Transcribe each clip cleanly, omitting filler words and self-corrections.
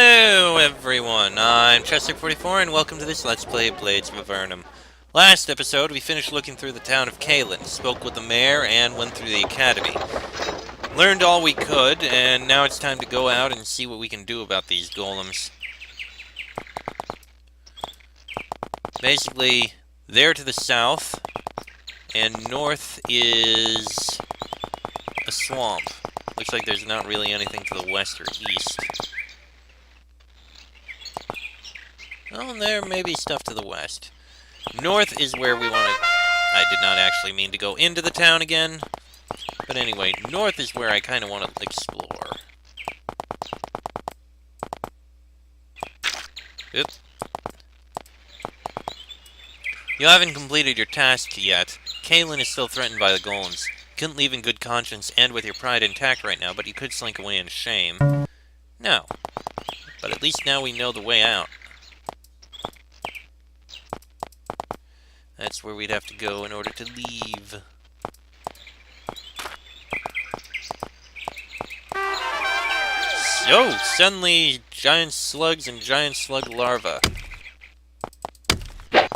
Hello everyone, I'm Chester44 and welcome to this Let's Play Blades of Avernum. Last episode we finished looking through the town of Kalen, spoke with the mayor, and went through the academy. Learned all we could, and now it's time to go out and see what we can do about these golems. Basically, there to the south, and north is a swamp. Looks like there's not really anything to the west or east. Well, there may be stuff to the west. North is where we want to... I did not actually mean to go into the town again. But anyway, north is where I kind of want to explore. Oop. You haven't completed your task yet. Kalen is still threatened by the golems. You couldn't leave in good conscience and with your pride intact right now, but you could slink away in shame. No. But at least now we know the way out. That's where we'd have to go in order to leave. So, suddenly, giant slugs and giant slug larvae. Did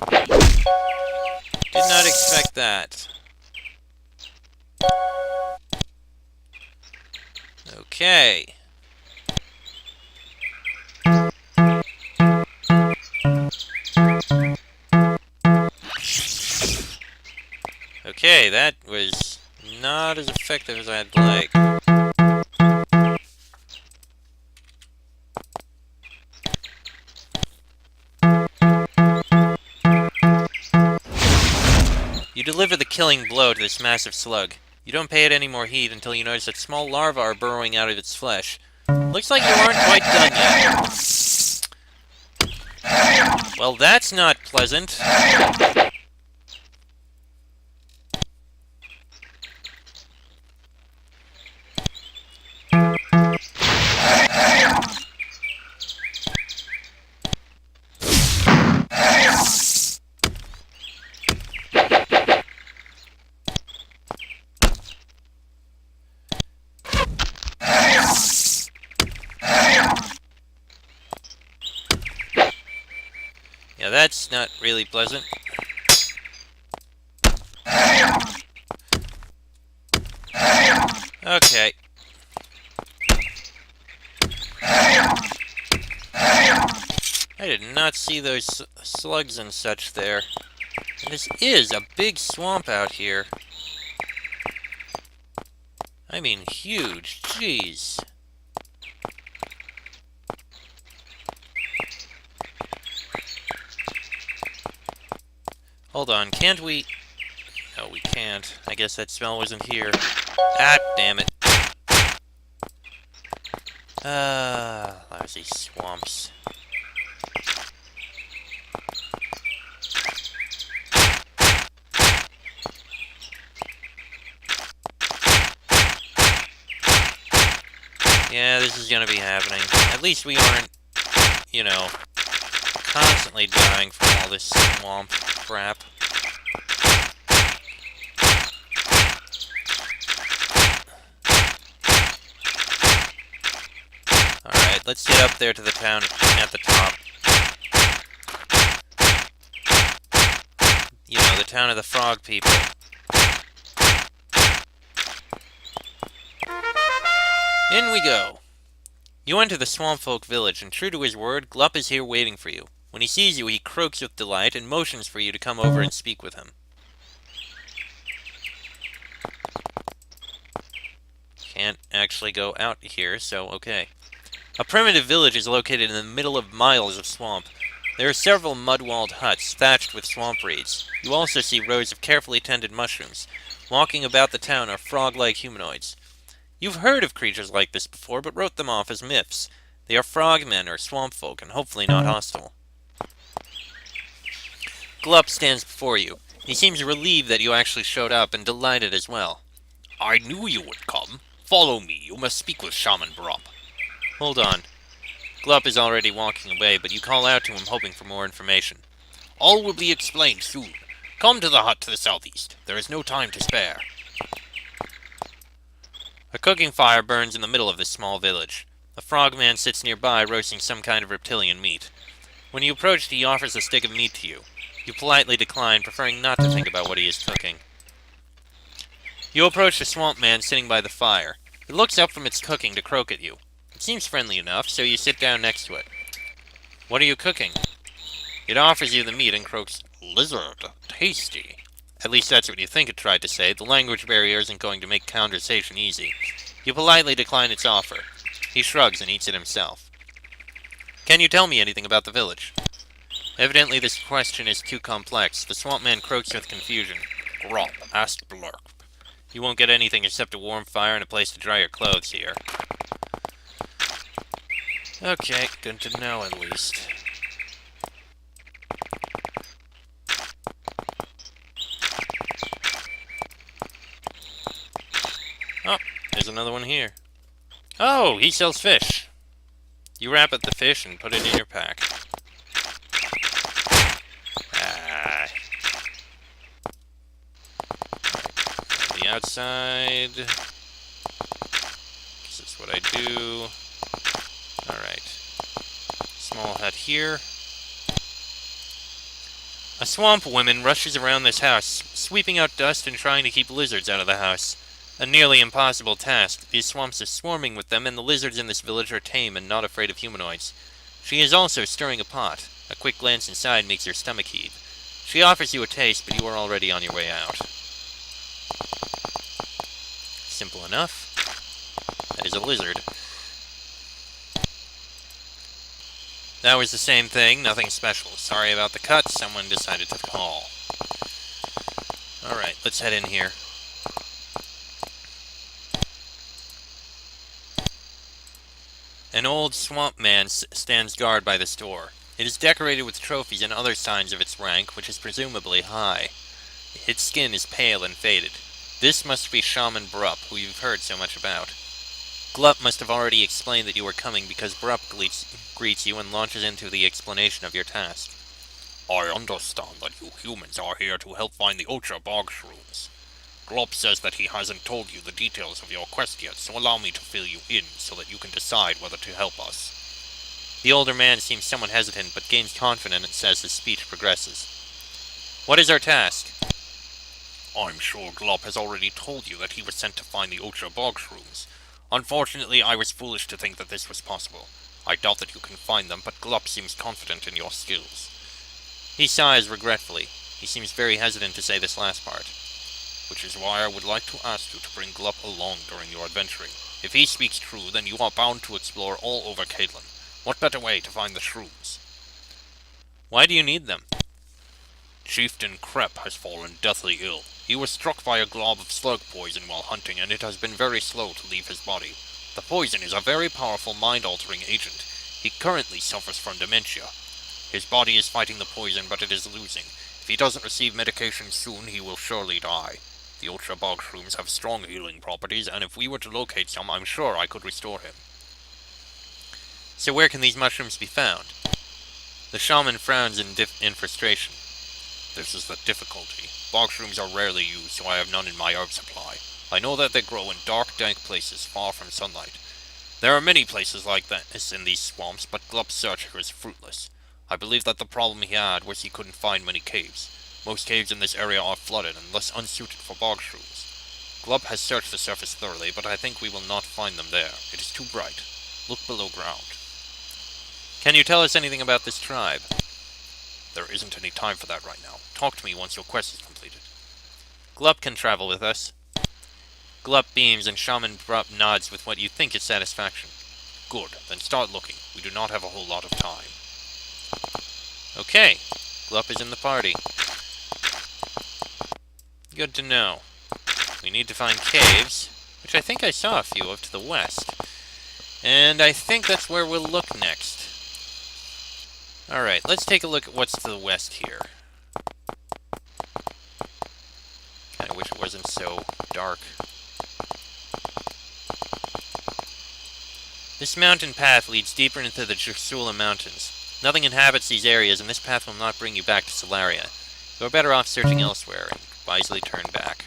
not expect that. Okay. Okay, that was not as effective as I'd like. You deliver the killing blow to this massive slug. You don't pay it any more heed until you notice that small larvae are burrowing out of its flesh. Looks like you aren't quite done yet. Well, that's not pleasant. Yeah, that's not really pleasant. Okay. I did not see those slugs and such there. And this is a big swamp out here. I mean, huge. Jeez. Hold on, can't we... No, we can't. I guess that smell wasn't here. Ah, damn it. Lousy swamps. Yeah, this is gonna be happening. At least we aren't, you know, constantly dying from all this swamp crap. Alright, let's get up there to the town at the top. You know, the town of the frog people. In we go. You enter the swamp folk village, and true to his word, Glup is here waiting for you. When he sees you, he croaks with delight and motions for you to come over and speak with him. Can't actually go out here, so okay. A primitive village is located in the middle of miles of swamp. There are several mud-walled huts thatched with swamp reeds. You also see rows of carefully tended mushrooms. Walking about the town are frog-like humanoids. You've heard of creatures like this before, but wrote them off as myths. They are frogmen or swamp folk, and hopefully not hostile. Glup stands before you. He seems relieved that you actually showed up, and delighted as well. I knew you would come. Follow me, you must speak with Shaman Brop. Hold on. Glup is already walking away, but you call out to him hoping for more information. All will be explained soon. Come to the hut to the southeast. There is no time to spare. A cooking fire burns in the middle of this small village. A frogman sits nearby, roasting some kind of reptilian meat. When you approach, he offers a stick of meat to you. You politely decline, preferring not to think about what he is cooking. You approach the swamp man sitting by the fire. It looks up from its cooking to croak at you. It seems friendly enough, so you sit down next to it. What are you cooking? It offers you the meat and croaks, "Lizard, tasty." At least that's what you think it tried to say. The language barrier isn't going to make conversation easy. You politely decline its offer. He shrugs and eats it himself. Can you tell me anything about the village? Evidently this question is too complex. The swamp man croaks with confusion. Grop, ask blurp. You won't get anything except a warm fire and a place to dry your clothes here. Okay, good to know at least. Oh, there's another one here. Oh, he sells fish. You wrap up the fish and put it in your pack. The outside. This is what I do. Alright. Small hut here. A swamp woman rushes around this house, sweeping out dust and trying to keep lizards out of the house. A nearly impossible task. These swamps are swarming with them, and the lizards in this village are tame and not afraid of humanoids. She is also stirring a pot. A quick glance inside makes your stomach heave. She offers you a taste, but you are already on your way out. Simple enough. That is a lizard. That was the same thing, nothing special. Sorry about the cut, someone decided to call. Alright, let's head in here. An old swamp man stands guard by this door. It is decorated with trophies and other signs of its rank, which is presumably high. Its skin is pale and faded. This must be Shaman Brupp, who you've heard so much about. Glup must have already explained that you were coming because Brupp greets you and launches into the explanation of your task. I understand that you humans are here to help find the Ultra Bog Shrooms. Glop says that he hasn't told you the details of your quest yet, so allow me to fill you in so that you can decide whether to help us. The older man seems somewhat hesitant, but gains confidence as his speech progresses. What is our task? I'm sure Glop has already told you that he was sent to find the Ultra Bog Shrooms. Unfortunately, I was foolish to think that this was possible. I doubt that you can find them, but Glop seems confident in your skills. He sighs regretfully. He seems very hesitant to say this last part. Which is why I would like to ask you to bring Glop along during your adventuring. If he speaks true, then you are bound to explore all over Caitlin. What better way to find the shrooms? Why do you need them? Chieftain Krep has fallen deathly ill. He was struck by a glob of slug poison while hunting, and it has been very slow to leave his body. The poison is a very powerful mind-altering agent. He currently suffers from dementia. His body is fighting the poison, but it is losing. If he doesn't receive medication soon, he will surely die. The Ultra Bog Shrooms have strong healing properties, and if we were to locate some, I'm sure I could restore him. So where can these mushrooms be found? The shaman frowns in frustration. This is the difficulty. Bog shrooms are rarely used, so I have none in my herb supply. I know that they grow in dark, dank places far from sunlight. There are many places like this in these swamps, but Glup's search here is fruitless. I believe that the problem he had was he couldn't find many caves. Most caves in this area are flooded and thus unsuited for bog shrooms. Glup has searched the surface thoroughly, but I think we will not find them there. It is too bright. Look below ground. Can you tell us anything about this tribe? There isn't any time for that right now. Talk to me once your quest is completed. Glup can travel with us. Glup beams and Shaman Brup nods with what you think is satisfaction. Good, then start looking. We do not have a whole lot of time. Okay, Glup is in the party. Good to know. We need to find caves, which I think I saw a few of to the west. And I think that's where we'll look next. Alright, let's take a look at what's to the west here. Kinda wish it wasn't so dark. This mountain path leads deeper into the Jersula Mountains. Nothing inhabits these areas, and this path will not bring you back to Solaria. You are better off searching elsewhere, and wisely turn back.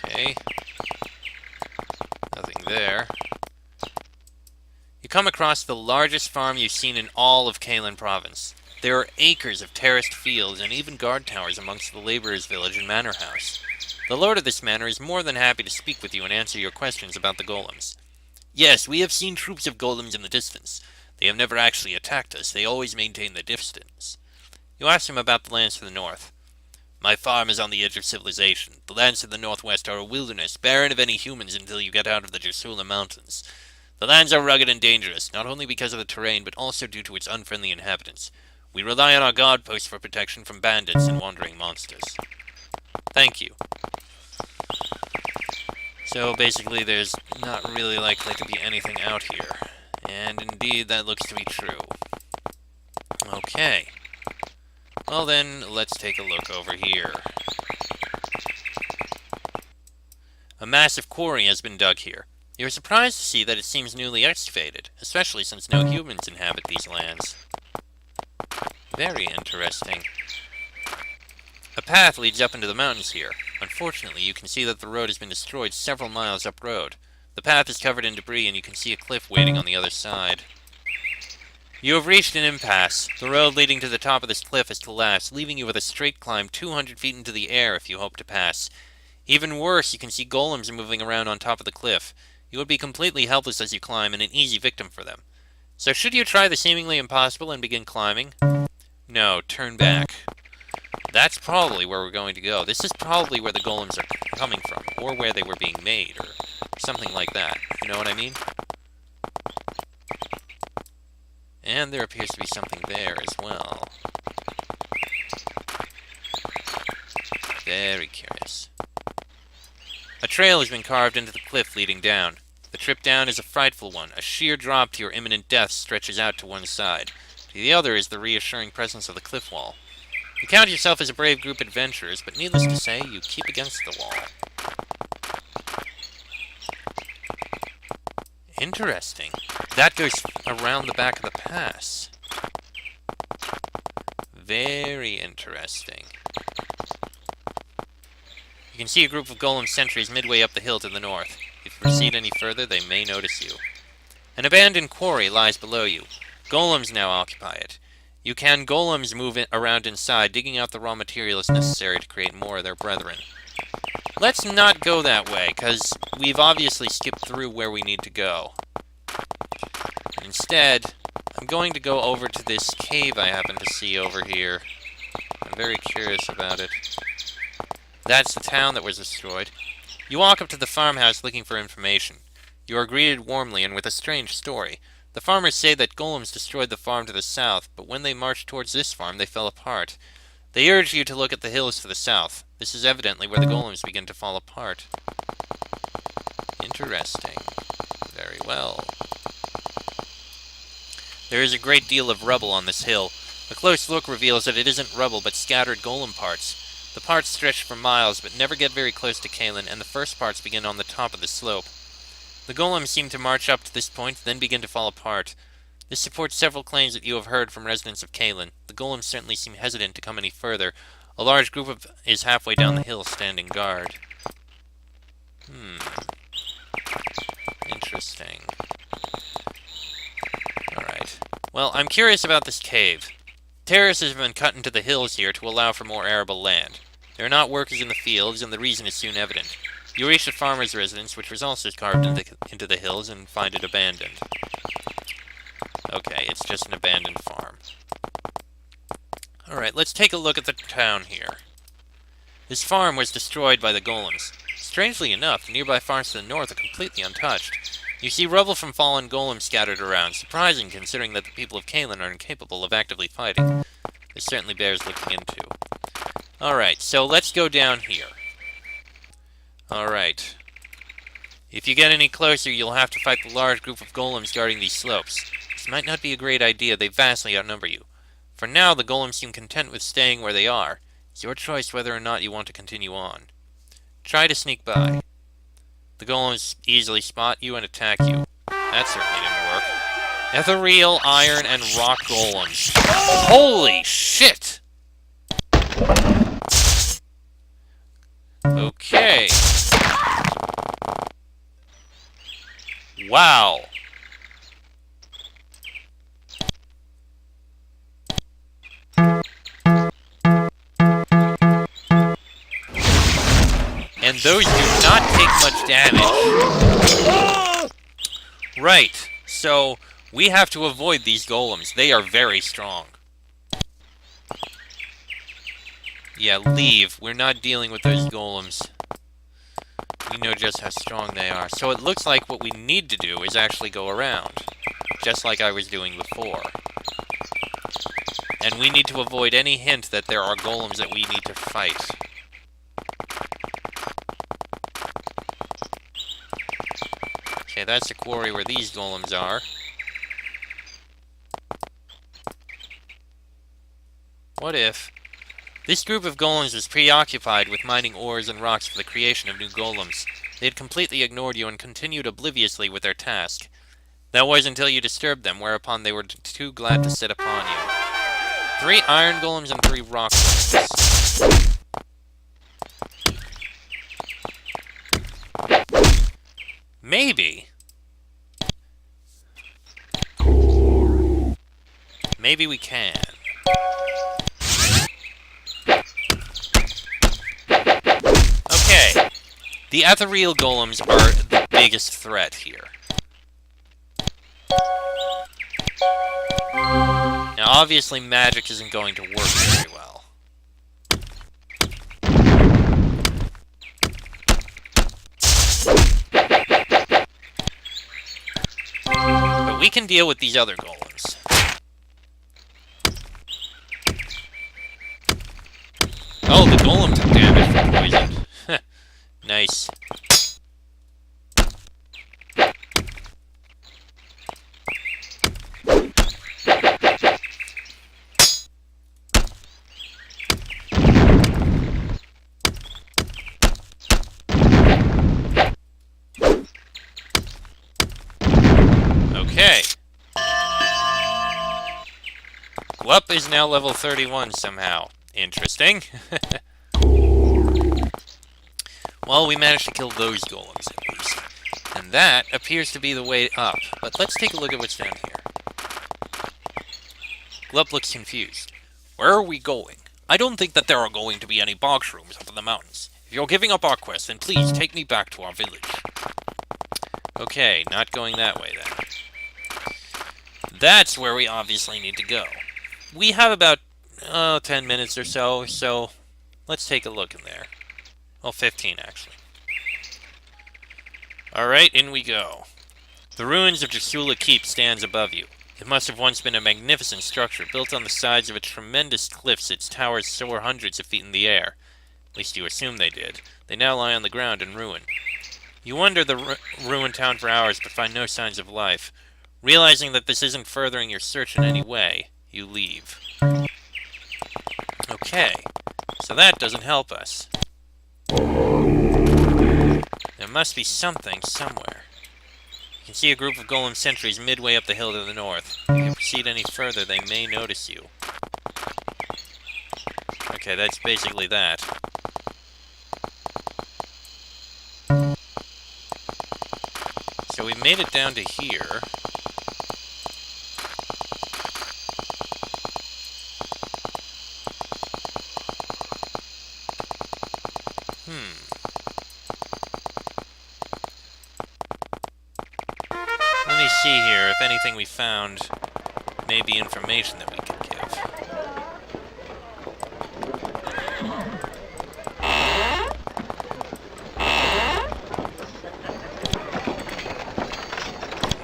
Okay. there. You come across the largest farm you've seen in all of Kalen province. There are acres of terraced fields and even guard towers amongst the laborers' village and manor house. The lord of this manor is more than happy to speak with you and answer your questions about the golems. Yes, we have seen troops of golems in the distance. They have never actually attacked us. They always maintain the distance. You ask him about the lands to the north. My farm is on the edge of civilization. The lands to the northwest are a wilderness, barren of any humans until you get out of the Jersula Mountains. The lands are rugged and dangerous, not only because of the terrain, but also due to its unfriendly inhabitants. We rely on our guard posts for protection from bandits and wandering monsters. Thank you. So basically there's not really likely to be anything out here. And indeed that looks to be true. Okay. Well then, let's take a look over here. A massive quarry has been dug here. You're surprised to see that it seems newly excavated, especially since no humans inhabit these lands. Very interesting. A path leads up into the mountains here. Unfortunately, you can see that the road has been destroyed several miles up road. The path is covered in debris and you can see a cliff waiting on the other side. You have reached an impasse. The road leading to the top of this cliff has collapsed, leaving you with a straight climb 200 feet into the air if you hope to pass. Even worse, you can see golems moving around on top of the cliff. You would be completely helpless as you climb and an easy victim for them. So should you try the seemingly impossible and begin climbing? No, turn back. That's probably where we're going to go. This is probably where the golems are coming from, or where they were being made, or something like that. You know what I mean? And there appears to be something there as well. Very curious. A trail has been carved into the cliff leading down. The trip down is a frightful one. A sheer drop to your imminent death stretches out to one side. To the other is the reassuring presence of the cliff wall. You count yourself as a brave group of adventurers, but needless to say, you keep against the wall. Interesting. That goes around the back of the pass. Very interesting. You can see a group of golem sentries midway up the hill to the north. If you proceed any further, they may notice you. An abandoned quarry lies below you. Golems now occupy it. You can golems move around inside, digging out the raw materials necessary to create more of their brethren. Let's not go that way, because we've obviously skipped through where we need to go. Instead, I'm going to go over to this cave I happen to see over here. I'm very curious about it. That's the town that was destroyed. You walk up to the farmhouse looking for information. You are greeted warmly and with a strange story. The farmers say that golems destroyed the farm to the south, but when they marched towards this farm, they fell apart. They urge you to look at the hills to the south. This is evidently where the golems begin to fall apart. Interesting. Very well. There is a great deal of rubble on this hill. A close look reveals that it isn't rubble, but scattered golem parts. The parts stretch for miles, but never get very close to Kalen, and the first parts begin on the top of the slope. The golems seem to march up to this point, then begin to fall apart. This supports several claims that you have heard from residents of Kalen. The golems certainly seem hesitant to come any further. A large group is halfway down the hill, standing guard. Interesting. Alright. Well, I'm curious about this cave. Terraces have been cut into the hills here to allow for more arable land. There are not workers in the fields, and the reason is soon evident. You reach the farmer's residence, which was also carved into the hills, and find it abandoned. Okay, it's just an abandoned farm. Alright, let's take a look at the town here. This farm was destroyed by the golems. Strangely enough, the nearby farms to the north are completely untouched. You see rubble from fallen golems scattered around, surprising considering that the people of Kalen are incapable of actively fighting. This certainly bears looking into. Alright, so let's go down here. Alright. If you get any closer, you'll have to fight the large group of golems guarding these slopes. This might not be a great idea, they vastly outnumber you. For now, the golems seem content with staying where they are. It's your choice whether or not you want to continue on. Try to sneak by. The golems easily spot you and attack you. That certainly didn't work. Ethereal, iron, and rock golems. Holy shit! Okay. Wow! And those do not take much damage. Right, so we have to avoid these golems. They are very strong. Yeah, leave. We're not dealing with those golems. We know just how strong they are. So it looks like what we need to do is actually go around. Just like I was doing before. And we need to avoid any hint that there are golems that we need to fight. Okay, that's the quarry where these golems are. What if... This group of golems was preoccupied with mining ores and rocks for the creation of new golems. They had completely ignored you and continued obliviously with their task. That was until you disturbed them, whereupon they were too glad to sit upon you. 3 iron golems and 3 rock golems. Maybe. Maybe we can. Okay. The ethereal golems are the biggest threat here. Now, obviously, magic isn't going to work very well. But we can deal with these other golems. Oh, the golem took damage from poison. Nice. Okay. Glup is now level 31 somehow. Interesting. Well, we managed to kill those golems at least. And that appears to be the way up. But let's take a look at what's down here. Glup looks confused. Where are we going? I don't think that there are going to be any box rooms up in the mountains. If you're giving up our quest, then please take me back to our village. Okay, not going that way then. That's where we obviously need to go. We have about 10 minutes or so let's take a look in there. Well, 15 actually. Alright, in we go. The ruins of Jasula Keep stands above you. It must have once been a magnificent structure, built on the sides of a tremendous cliffs. Its towers soar hundreds of feet in the air. At least you assume they did. They now lie on the ground in ruin. You wander the ruined town for hours, but find no signs of life. Realizing that this isn't furthering your search in any way, you leave. Okay, so that doesn't help us. There must be something somewhere. You can see a group of golem sentries midway up the hill to the north. If you proceed any further, they may notice you. Okay, that's basically that. So we made it down to here. Let me see here if anything we found may be information that we can give.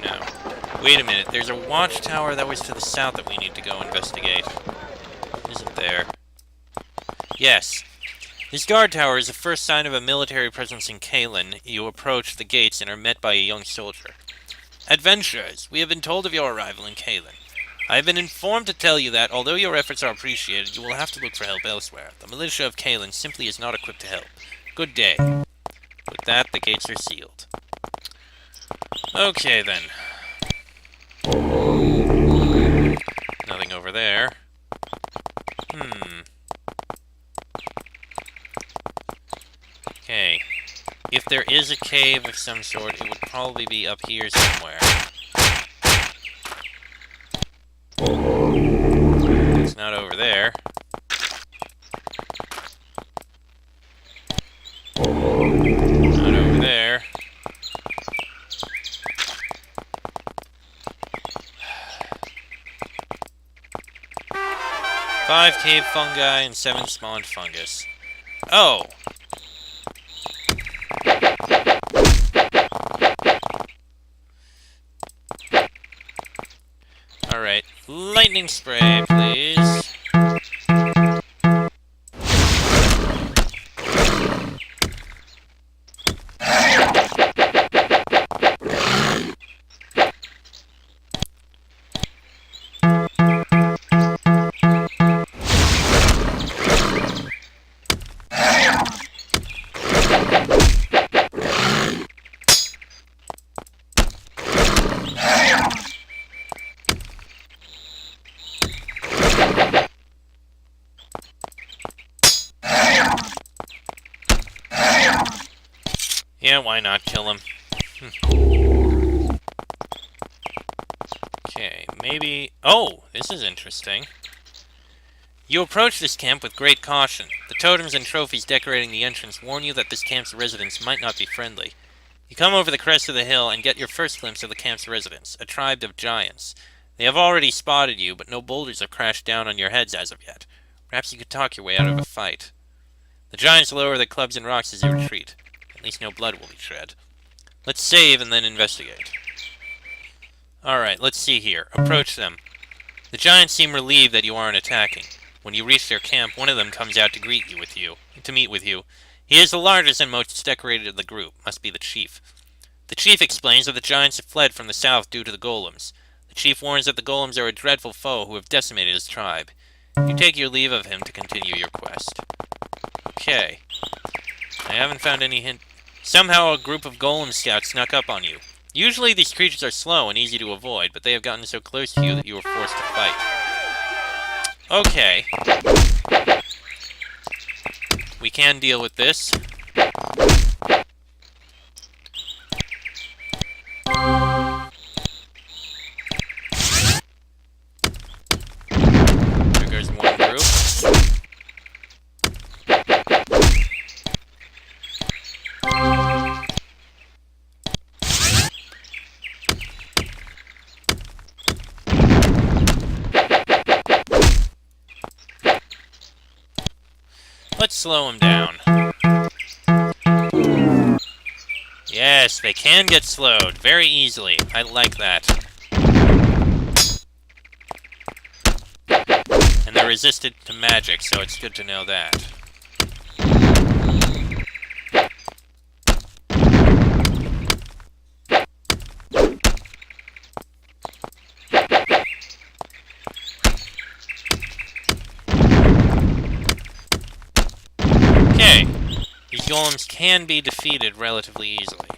No. Wait a minute, there's a watchtower that was to the south that we need to go investigate. Isn't there? Yes. This guard tower is the first sign of a military presence in Kalen. You approach the gates and are met by a young soldier. Adventurers, we have been told of your arrival in Kalen. I have been informed to tell you that, although your efforts are appreciated, you will have to look for help elsewhere. The militia of Kalen simply is not equipped to help. Good day. With that, the gates are sealed. Okay, then. Nothing over there. Okay. If there is a cave of some sort, it would probably be up here somewhere. It's not over there. Not over there. Five cave fungi and 7 spawned fungus. Oh! Alright, lightning spray, please. Yeah, why not kill him? Okay, maybe... Oh, this is interesting. You approach this camp with great caution. The totems and trophies decorating the entrance warn you that this camp's residents might not be friendly. You come over the crest of the hill and get your first glimpse of the camp's residents, a tribe of giants. They have already spotted you, but no boulders have crashed down on your heads as of yet. Perhaps you could talk your way out of a fight. The giants lower their clubs and rocks as you retreat. At least no blood will be shed. Let's save and then investigate. Alright, let's see here. Approach them. The giants seem relieved that you aren't attacking. When you reach their camp, one of them comes out to meet with you. He is the largest and most decorated of the group, must be the chief. The chief explains that the giants have fled from the south due to the golems. The chief warns that the golems are a dreadful foe who have decimated his tribe. You take your leave of him to continue your quest. Okay. I haven't found any hint. Somehow a group of golem scouts snuck up on you. Usually these creatures are slow and easy to avoid, but they have gotten so close to you that you were forced to fight. Okay. We can deal with this. There goes one group. Let's slow him down. Yes, they can get slowed very easily. I like that. And they're resistant to magic, so it's good to know that. Okay, these golems can be defeated relatively easily.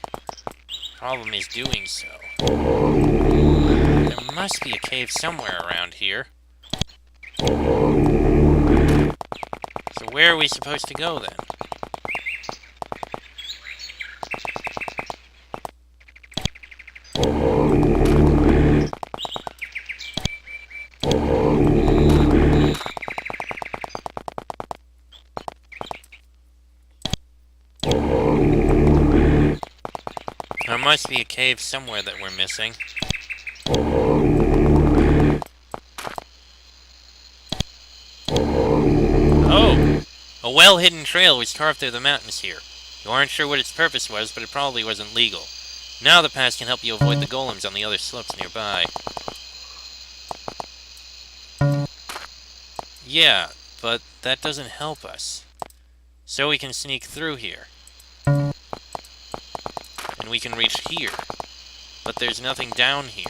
Problem is doing so. There must be a cave somewhere around here. So where are we supposed to go then? There must be a cave somewhere that we're missing. Oh! A well-hidden trail was carved through the mountains here. You aren't sure what its purpose was, but it probably wasn't legal. Now the pass can help you avoid the golems on the other slopes nearby. Yeah, but that doesn't help us. So we can sneak through here. And we can reach here. But there's nothing down here.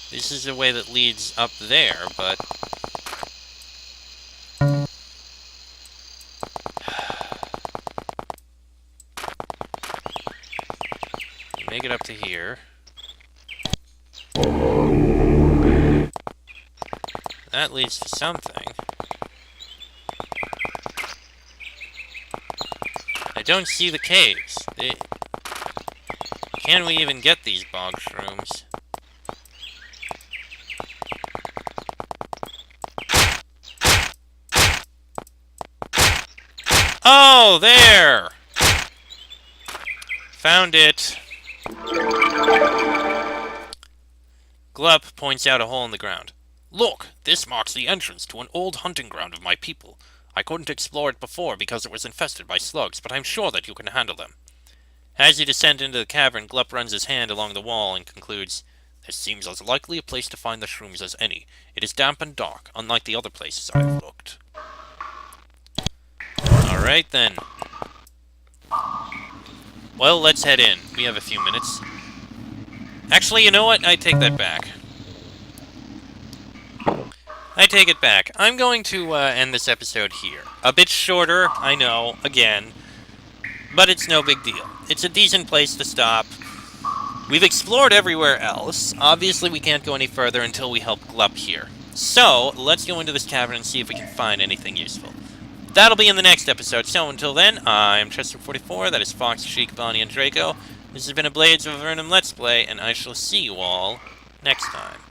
This is the way that leads up there, but... Make it up to here. That leads to something. don't see the caves. Can we even get these bog shrooms? Oh, there! Found it. Glup points out a hole in the ground. Look, this marks the entrance to an old hunting ground of my people. I couldn't explore it before because it was infested by slugs, but I'm sure that you can handle them. As you descend into the cavern, Glup runs his hand along the wall and concludes, This seems as likely a place to find the shrooms as any. It is damp and dark, unlike the other places I've looked. Alright then. Well, let's head in. We have a few minutes. Actually, you know what? I take that back. I take it back. I'm going to end this episode here. A bit shorter, I know, again. But it's no big deal. It's a decent place to stop. We've explored everywhere else. Obviously, we can't go any further until we help Glup here. So, let's go into this cavern and see if we can find anything useful. That'll be in the next episode. So, until then, I'm Chester44. That is Fox, Sheik, Bonnie, and Draco. This has been a Blades of Avernum Let's Play, and I shall see you all next time.